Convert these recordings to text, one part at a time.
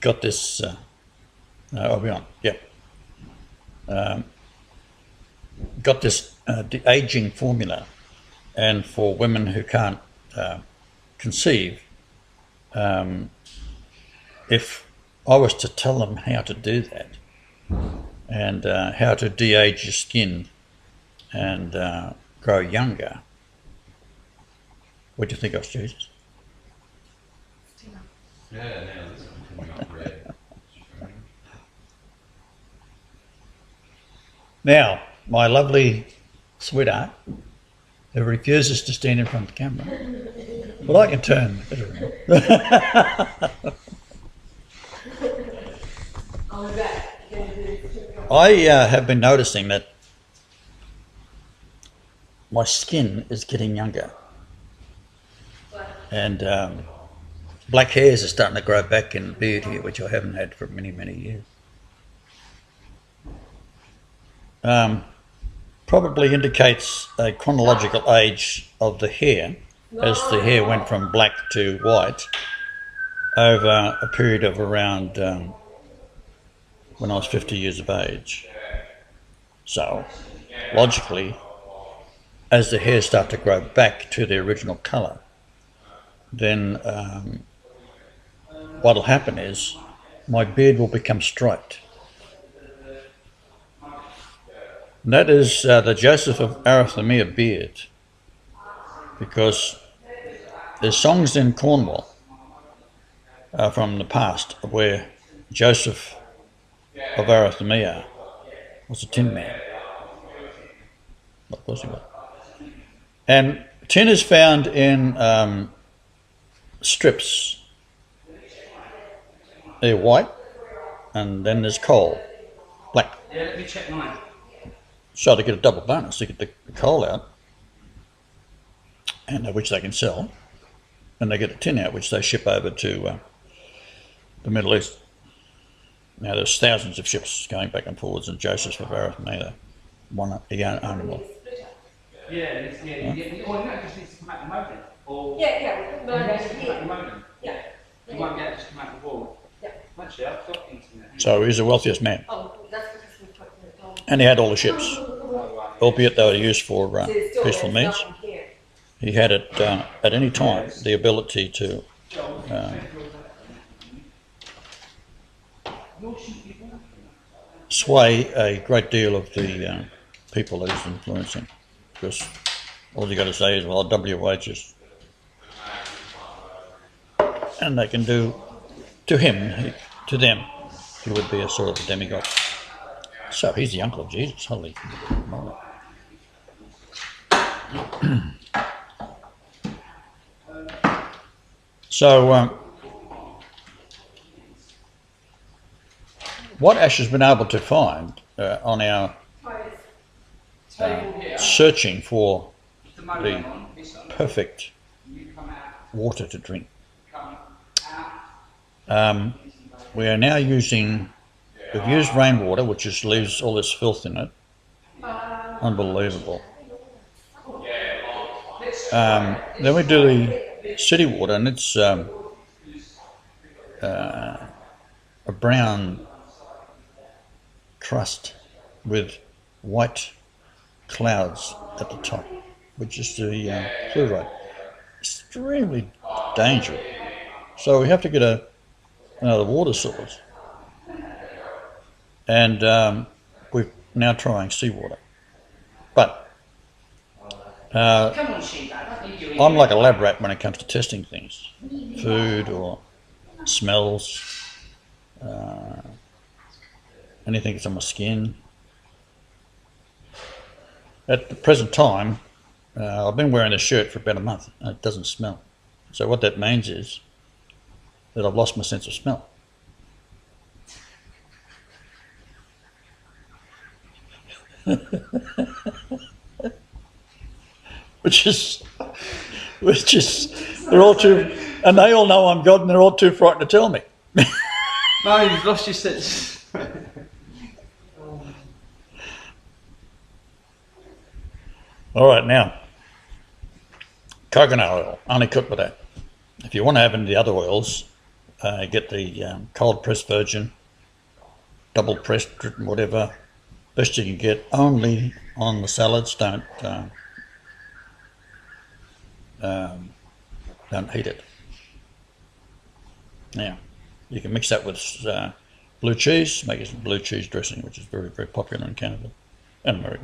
got this. I'll be on. Yep. Got this de-aging formula, and for women who can't conceive, if I was to tell them how to do that and how to de-age your skin and grow younger, what do you think of, Jesus? Yeah, now this one coming up red. Now, my lovely sweetheart, who refuses to stand in front of the camera, well, I can turn it around. I have been noticing that my skin is getting younger, and black hairs are starting to grow back in the beard here, which I haven't had for many, many years. Probably indicates a chronological age of the hair, as the hair went from black to white over a period of around when I was 50 years of age. So, logically, as the hairs start to grow back to their original colour, then what'll happen is my beard will become striped. And that is the Joseph of Arimathea beard, because there's songs in Cornwall from the past where Joseph of Arimathea was a tin man. Of course he was. And tin is found in strips. They're white, and then there's coal, black. Yeah, let me check mine. So they get a double bonus. They get the coal out, and which they can sell, and they get the tin out, which they ship over to the Middle East. Now there's thousands of ships going back and forwards, and Joseph of Arimathea, one owned them all. Yeah. Or no, it just needs to come out the modem. Or Yeah. it has to come out the modem. Yeah. You won't be able to just come out the wall. Yeah. Actually, I've got internet. So he's the wealthiest man, Oh, that's because we put the gold. and he had all the ships, albeit they were used for peaceful means. He had it at any time the ability to sway a great deal of the people that he's influencing, because all you got to say is, well, I'll double your wages, and they can do to him, to them, he would be a sort of a demigod. So he's the uncle of Jesus. Holy moly. So what Ash has been able to find on our searching for the perfect water to drink, we are now using, we've used rainwater, which just leaves all this filth in it. Unbelievable. Then we do the city water, and it's a brown crust with white clouds at the top, which is the fluoride. Extremely dangerous. So we have to get another water source, and we're now trying seawater. But Come on, Sheila. I'm like a lab rat when it comes to testing things, food or smells, anything that's on my skin. At the present time, I've been wearing this shirt for about a month and it doesn't smell. So what that means is that I've lost my sense of smell. which is, they're all too, and they all know I'm God, and they're all too frightened to tell me. No, you've lost your sense. All right, now, coconut oil, only cook with that. If you want to have any of the other oils, get the cold pressed virgin, double pressed, whatever, best you can get, only on the salads. Don't heat it. Now, you can mix that with blue cheese, make it some blue cheese dressing, which is very, very popular in Canada and America.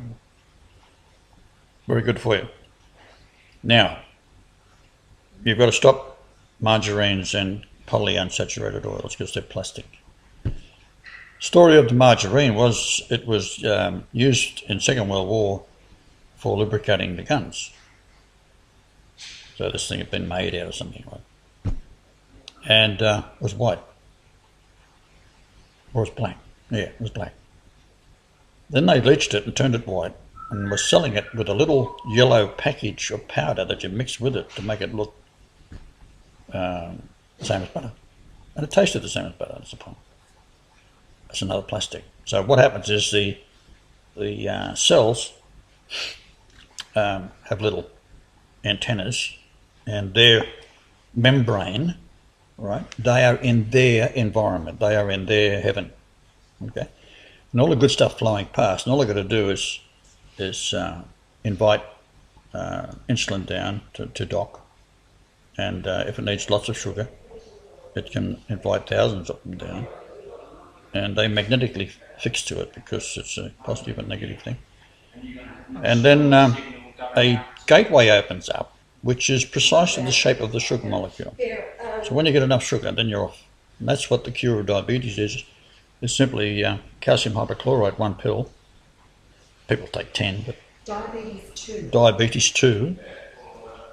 Very good for you. Now, you've got to stop margarines and polyunsaturated oils because they're plastic. Story of the margarine was it was used in Second World War for lubricating the guns. So this thing had been made out of something like, and it was white. Or it was black. Yeah, it was black. Then they bleached it and turned it white and was selling it with a little yellow package of powder that you mix with it to make it look the same as butter. And it tasted the same as butter, that's the point. It's another plastic. So what happens is the cells have little antennas, and their membrane, right, they are in their environment, they are in their heaven, okay? And all the good stuff flowing past, and all they've got to do is invite insulin down to dock, and if it needs lots of sugar, it can invite thousands of them down, and they magnetically fix to it because it's a positive and negative thing. And then a gateway opens up, which is precisely the shape of the sugar molecule. So when you get enough sugar, then you're off. And that's what the cure of diabetes is. It's simply calcium hypochlorite, 1 pill. People take 10, but Diabetes 2. Diabetes 2.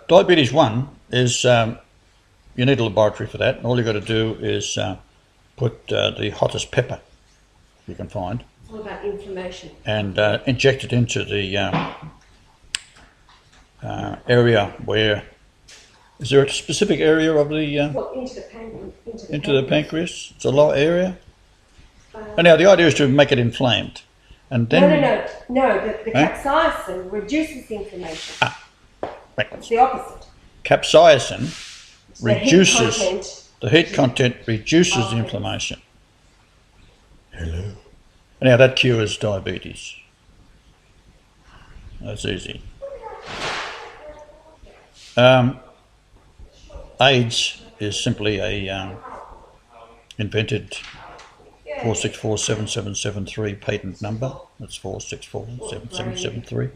Diabetes 1 is, you need a laboratory for that. And all you've got to do is put the hottest pepper you can find. It's all about inflammation. And inject it into the area where, is there a specific area of the, Well, into the pancreas? It's a lower area? Anyhow, the idea is to make it inflamed. And then, No, the capsaicin reduces inflammation. Right. It's the opposite. Capsaicin The heat reduces, content. the heat content reduces the inflammation. Hello. Anyhow, that cures diabetes. That's easy. AIDS is simply a invented 4647773 patent number. That's 4647773.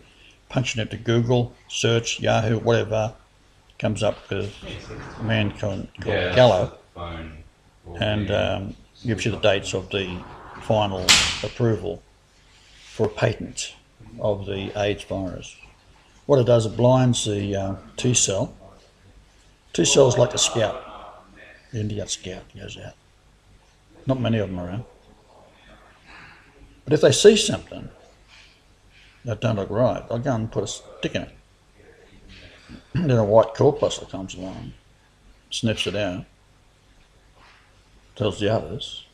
Punching it to Google, search, Yahoo, whatever, comes up with a man called Gallo, and gives you the dates of the final approval for a patent of the AIDS virus. What it does, it blinds the T cell. T cells like the scout. The Indian scout goes out. Not many of them around. But if they see something that don't look right, they'll go and put a stick in it. Then a white corpuscle comes along, sniffs it out, tells the others.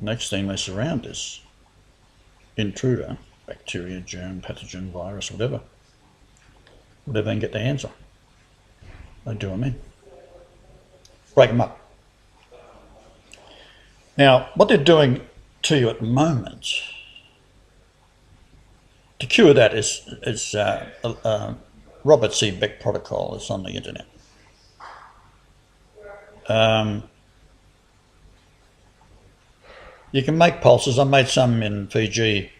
Next thing, they surround this intruder, bacteria, germ, pathogen, virus, whatever they can get their hands on. They do them in. Break them up. Now, what they're doing to you at the moment, to cure that is Robert C. Beck protocol. It's on the internet. You can make pulses. I made some in Fiji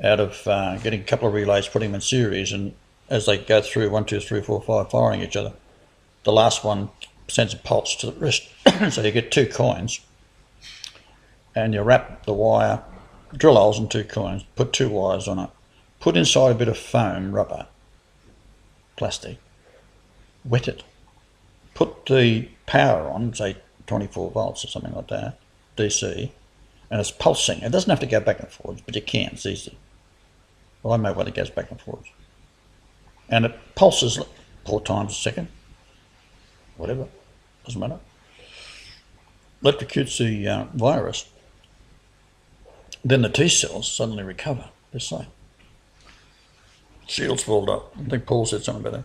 out of getting a couple of relays, putting them in series, and as they go through 1, 2, 3, 4, 5, firing each other, the last one sends a pulse to the wrist. So you get 2 coins, and you wrap the wire, drill holes in 2 coins, put 2 wires on it, put inside a bit of foam, rubber, plastic, wet it, put the power on, say 24 volts or something like that, DC, and it's pulsing. It doesn't have to go back and forwards, but you can, it's easy. Well, I made one that goes back and forwards. And it pulses 4 times a second, whatever, doesn't matter. Electrocutes the virus. Then the T cells suddenly recover, they're safe. Shields filled up. I think Paul said something about that.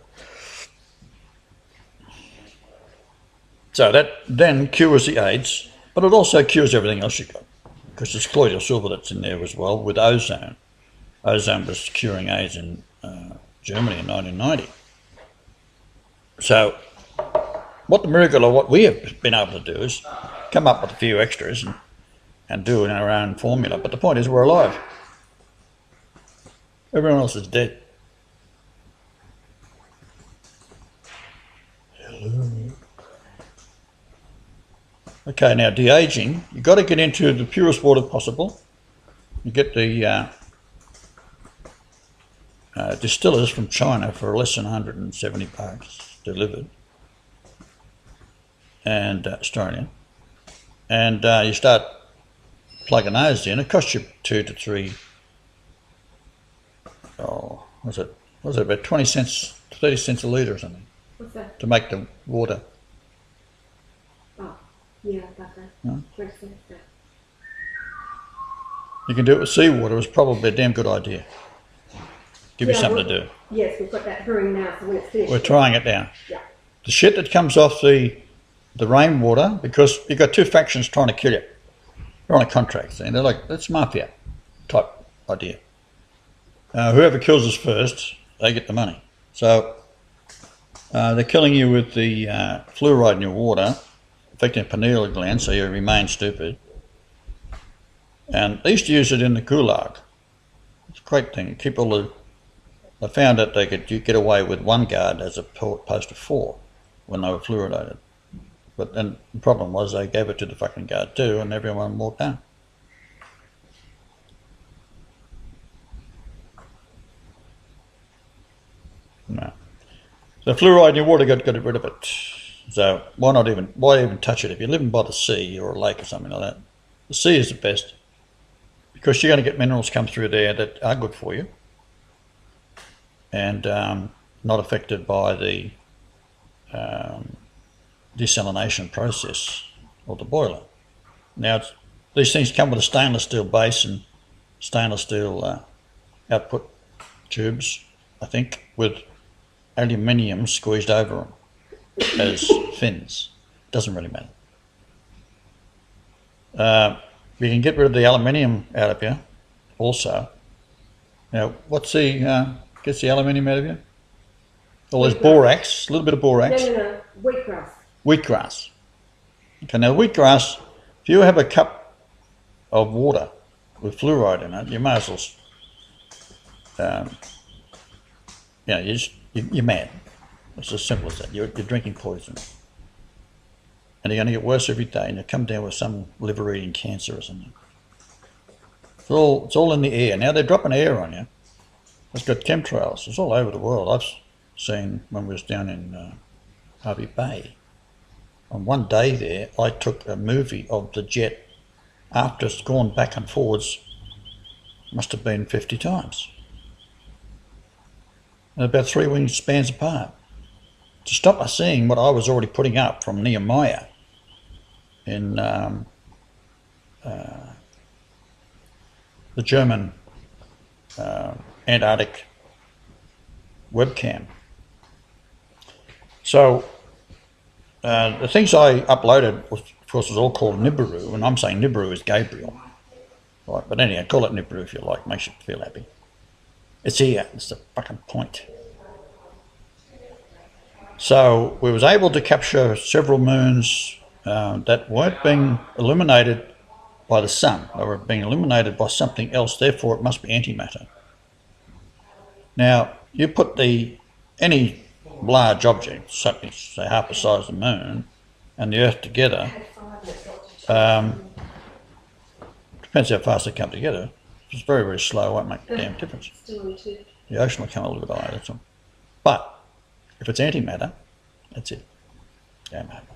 So that then cures the AIDS, But it also cures everything else you've got, because there's colloidal silver that's in there as well with ozone. Ozone was curing AIDS in Germany in 1990. So what the miracle of what we have been able to do is come up with a few extras and do it in our own formula. But the point is we're alive. Everyone else is dead. Hello. Okay, now de-aging, you've got to get into the purest water possible. You get the distillers from China for less than 170 bucks delivered, and Australian, and you start plugging those in. It costs you 2 to 3. Oh, was it about 20 cents, 30 cents a litre or something? What's that? To make the water. Oh, yeah, about that. No? 20 cents. Yeah. You can do it with seawater. It's probably a damn good idea. Give you something to do. Yes, we've got that brewing now, so when it's finished. We're trying it now. Yeah. The shit that comes off the rainwater, because you've got two factions trying to kill you. You're on a contract, and they're like, that's mafia type idea. Whoever kills us first, they get the money. So they're killing you with the fluoride in your water, affecting the pineal gland, so you remain stupid. And they used to use it in the Gulag. It's a great thing. Keep all the. They found that they could get away with one guard as opposed to 4 when they were fluoridated. But then the problem was they gave it to the fucking guard too, and everyone walked down. No. So fluoride in your water, got rid of it. So why even touch it? If you're living by the sea or a lake or something like that, the sea is the best, because you're going to get minerals come through there that are good for you, and not affected by the desalination process or the boiler. Now, these things come with a stainless steel base and stainless steel output tubes, I think, with aluminium squeezed over them as fins. Doesn't really matter. You can get rid of the aluminium out of you also. Now, what's gets the aluminium out of you? Well, there's borax, a little bit of borax. No. Wheatgrass. Wheatgrass. Okay, now wheatgrass, if you have a cup of water with fluoride in it, you may as well, you're mad. It's as simple as that. You're drinking poison. And you're going to get worse every day, and you'll come down with some liver-eating cancer or something. It's all in the air. Now they're dropping air on you. It's got chemtrails. It's all over the world. I've seen when we was down in Harvey Bay. On one day there, I took a movie of the jet after it's gone back and forwards, must have been 50 times. And about 3 wingspans apart. To stop us seeing what I was already putting up from Nehemiah in the German Antarctic webcam. So the things I uploaded, of course, was all called Nibiru, and I'm saying Nibiru is Gabriel. Right, but anyhow, call it Nibiru if you like, makes you feel happy. It's here, it's the fucking point. So we was able to capture several moons that weren't being illuminated by the sun. They were being illuminated by something else, therefore it must be antimatter. Now, you put any large object, something say half the size of the moon, and the Earth together, depends how fast they come together. If it's very, very slow, it won't make a damn difference. The ocean will come a little bit higher, that's all. But if it's antimatter, that's it. Damn matter.